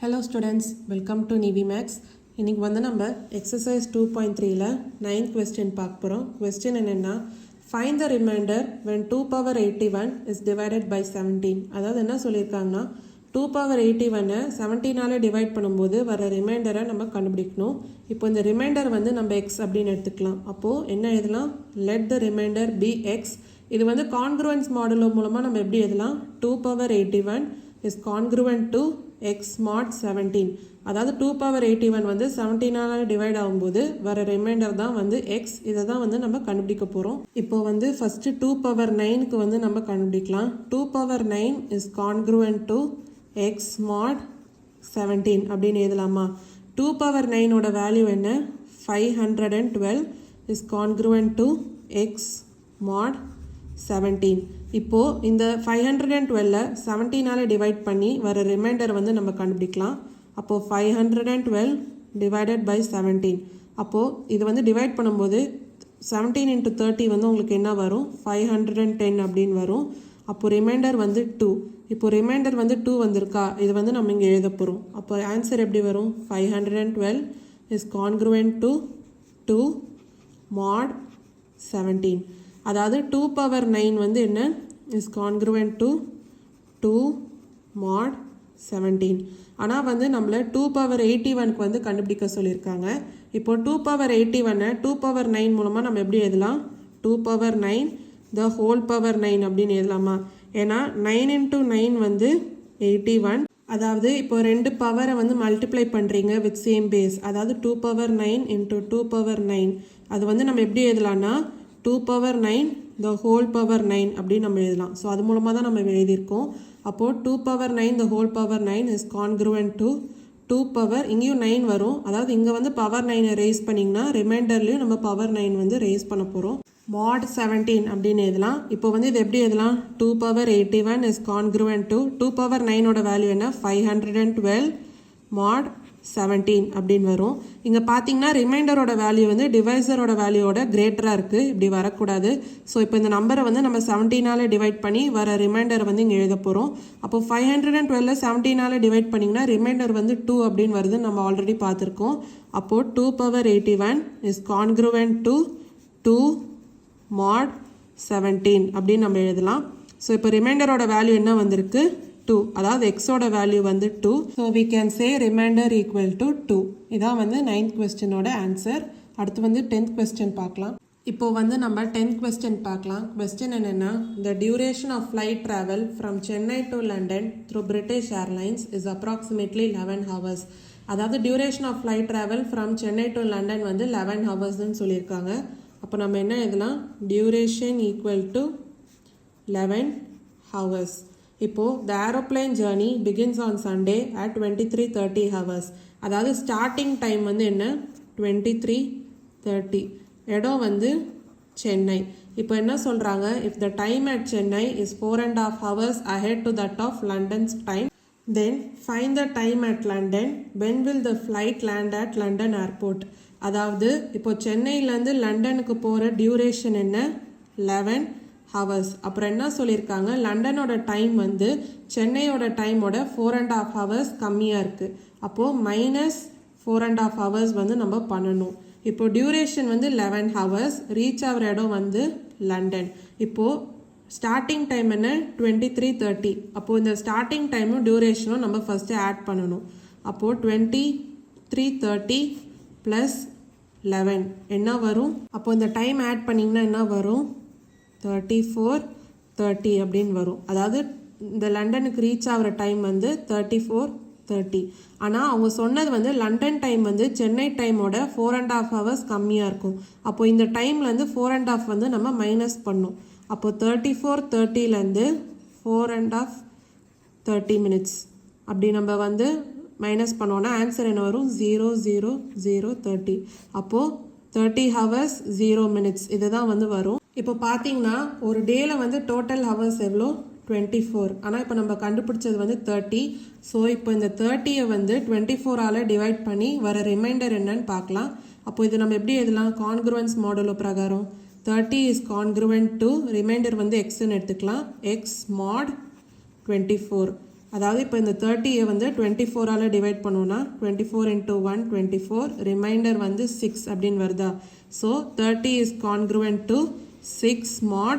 Hello students, welcome to Navy Max. இன்னைக்கு வந்து நம்ம exercise 2.3ல 9th question பார்க்க போறோம். question என்னன்னா find the remainder when 2 power 81 is divided by 17. அதாவது என்ன சொல்லிருக்காங்கன்னா 2 power 81 17ஆல டிவைட் பண்ணும்போது வர ரிமைண்டரை நம்ம கண்டுபிடிக்கணும். இப்போ இந்த ரிமைண்டர் வந்து நம்ம x அப்படின்னு எடுத்துக்கலாம். அப்போ என்ன எழுதலாம்? let the remainder be x. இது வந்து congruence மாடுலோ மூலமா நம்ம எப்படி எழுதலாம்? 2 power 81 is congruent to x mod 17. அதாவது 2 power 81 வந்து 17ஆல டிவைட் ஆகும்போது வர ரிமைண்டர் தான் வந்து x. இதை தான் வந்து நம்ம கண்டுபிடிக்க போகிறோம். இப்போ வந்து ஃபஸ்ட்டு 2 power 9க்கு வந்து நம்ம கண்டுபிடிக்கலாம். 2 power 9 is congruent to x mod 17 அப்படின்னு எழுதலாமா? 2 power 9ஓட வேல்யூ என்ன? 512 is congruent to x mod 17. இப்போ இந்த 512 17ஆல டிவைட் பண்ணி வர ரிமைண்டர் வந்து நம்ம கண்டுபிடிக்கலாம். அப்போ 512 divided by 17. அப்போ இது வந்து டிவைட் பண்ணும்போது 17 into 30 வந்து உங்களுக்கு என்ன வரும்? 510 அப்படின்னு வரும். அப்போ ரிமைண்டர் வந்து 2. இப்போ ரிமைண்டர் வந்து 2 வந்திருக்கா? இது வந்து நம்ம இங்கே எழுத போகிறோம். அப்போ ஆன்சர் எப்படி வரும்? 512 is congruent to 2 mod 17. அதாவது 2 power 9 வந்து என்ன? is congruent to 2 mod 17. ஆனால் வந்து நம்மளை 2 power 81க்கு வந்து கண்டுபிடிக்க சொல்லியிருக்காங்க. இப்போ 2 power 81 2 power 9 மூலமாக நம்ம எப்படி எழுதலாம்? 2 power 9 the whole power 9 அப்படின்னு எழுதலாமா? ஏன்னா 9 into 9 வந்து 81. அதாவது இப்போ ரெண்டு பவரை வந்து மல்டிப்ளை பண்ணுறீங்க வித் சேம் பேஸ். அதாவது 2 power 9 into 2 power 9. அது வந்து நம்ம எப்படி எழுதலாம்னா 2 power 9 the whole power 9 அப்படின்னு நம்ம எழுதலாம். ஸோ அது மூலமாக தான் நம்ம எழுதியிருக்கோம். அப்போது 2 power 9 the whole power 9 is congruent to 2 power இங்கேயும் 9 வரும். அதாவது இங்கே வந்து பவர் 9 ரேஸ் பண்ணிங்கன்னா ரிமைண்டர்லேயும் நம்ம பவர் 9 வந்து ரேஸ் பண்ண போகிறோம். mod 17 அப்படின்னு எழுதலாம். இப்போ வந்து இது எப்படி எழுதலாம்? 2 power 81 is congruent to 2 power 9ஓட value என்ன? 512 mod 17 அப்படின்னு வரும். இங்கே பார்த்தீங்கன்னா ரிமைண்டரோட வேல்யூ வந்து டிவைசரோட வேல்யூவோட கிரேட்டராக இருக்குது. இப்படி வரக்கூடாது. ஸோ இப்போ இந்த நம்பரை வந்து நம்ம 17ஆல டிவைட் பண்ணி வர ரிமைண்டரை வந்து இங்கே எழுத போகிறோம். அப்போ 512 17ஆல டிவைட் பண்ணிங்கன்னா ரிமைண்டர் வந்து 2 அப்படின்னு வருது. நம்ம ஆல்ரெடி பார்த்துருக்கோம். அப்போது 2 power 81 is congruent to 2 mod 17 அப்படின்னு நம்ம எழுதலாம். ஸோ இப்போ ரிமைண்டரோட வேல்யூ என்ன வந்திருக்கு? 2. அதாவது எக்ஸோட வேல்யூ வந்து 2. So we can say remainder equal to 2. இதான் வந்து 9th questionோட ஆன்சர். அடுத்து வந்து 10th question பார்க்கலாம். இப்போ வந்து நம்ம 10th question பார்க்கலாம். question என்னென்னா the duration of flight travel from Chennai to London through British Airlines is approximately 11 hours. அதாவது duration of flight travel from Chennai to London வந்து 11 hoursன்னு சொல்லியிருக்காங்க. அப்போ நம்ம என்ன எழுதலாம்? duration equal to 11 hours. இப்போது the aeroplane journey begins on Sunday at 23:30 hours. அதாவது starting time வந்து என்ன? 23:30. இடம் வந்து சென்னை. இப்போ என்ன சொல்கிறாங்க? If the time at Chennai is 4.5 hours ahead to that of London's time, then find the time at London. When will the flight land at London airport? அதாவது இப்போ சென்னையிலேருந்து லண்டனுக்கு போகிற டியூரேஷன் என்ன? 11 hours. அப்புறம் என்ன சொல்லியிருக்காங்க? லண்டனோட டைம் வந்து சென்னையோட டைமோட 4.5 hours கம்மியாக இருக்குது. அப்போது -4.5 hours வந்து நம்ம பண்ணணும். இப்போது டியூரேஷன் வந்து 11 hours. ரீச் ஆகிற இடம் வந்து லண்டன். இப்போது ஸ்டார்டிங் டைம் என்ன? 23:30. அப்போது இந்த ஸ்டார்டிங் டைமும் டியூரேஷனும் நம்ம ஃபஸ்ட்டு ஆட் பண்ணணும். அப்போது 23:30 + 11 என்ன வரும்? அப்போது இந்த டைம் ஆட் பண்ணிங்கன்னா என்ன வரும்? 34:30 அப்படின்னு வரும். அதாவது இந்த லண்டனுக்கு ரீச் ஆகிற டைம் வந்து 34:30. ஆனால் அவங்க சொன்னது வந்து லண்டன் டைம் வந்து சென்னை டைமோட 4.5 hours கம்மியாக இருக்கும். அப்போது இந்த டைம்லேருந்து 4.5 வந்து நம்ம மைனஸ் பண்ணோம். அப்போது 34:30லேருந்து 4.5 30 minutes அப்படி நம்ம வந்து மைனஸ் பண்ணோன்னா ஆன்சர் என்ன வரும்? 0:00:30. அப்போது 30 hours 0 minutes இதுதான் வந்து வரும். இப்போ பார்த்தீங்கன்னா ஒரு டேயில் வந்து டோட்டல் ஹவர்ஸ் எவ்வளோ? 24. ஆனால் இப்போ நம்ம கண்டுபிடிச்சது வந்து 30. ஸோ இப்போ இந்த 30யை வந்து 24ஆல் டிவைட் பண்ணி வர ரிமைண்டர் என்னன்னு பார்க்கலாம். அப்போ இது நம்ம எப்படி எழுதலாம்? கான்க்ருவன்ஸ் மாடலோ பிரகாரம் 30 is congruent to ரிமைண்டர் வந்து எக்ஸ்ன்னு எடுத்துக்கலாம். x mod 24. அதாவது இப்போ இந்த 30 வந்து 24ஆல் டிவைட் பண்ணோன்னா 24 into 1 24 ரிமைண்டர் வந்து 6 அப்படின்னு வருதா. So 30 is congruent to 6 mod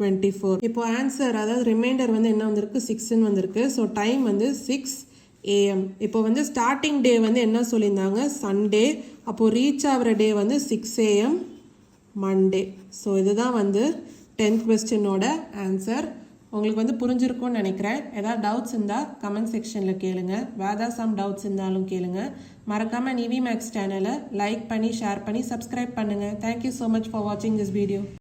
24. இப்போ ஆன்சர் அதாவது ரிமைண்டர் வந்து என்ன வந்திருக்கு 6ன்னு வந்திருக்கு. ஸோ டைம் வந்து 6 AM. இப்போ வந்து ஸ்டார்டிங் டே வந்து என்ன சொல்லியிருந்தாங்க சண்டே. அப்போது ரீச் ஆகிற டே வந்து 6 AM மண்டே. ஸோ இதுதான் வந்து 10th கொஸ்டினோட ஆன்சர். உங்களுக்கு வந்து புரிஞ்சிருக்கும்னு நினைக்கிறேன். ஏதாவது டவுட்ஸ் இருந்தால் கமெண்ட் செக்ஷனில் கேளுங்க. வேதா சம் டவுட்ஸ் இருந்தாலும் கேளுங்க. மறக்காமல் நிவி மேக்ஸ் சேனலை லைக் பண்ணி ஷேர் பண்ணி சப்ஸ்கிரைப் பண்ணுங்கள். தேங்க்யூ ஸோ மச் ஃபார் வாட்சிங் திஸ் வீடியோ.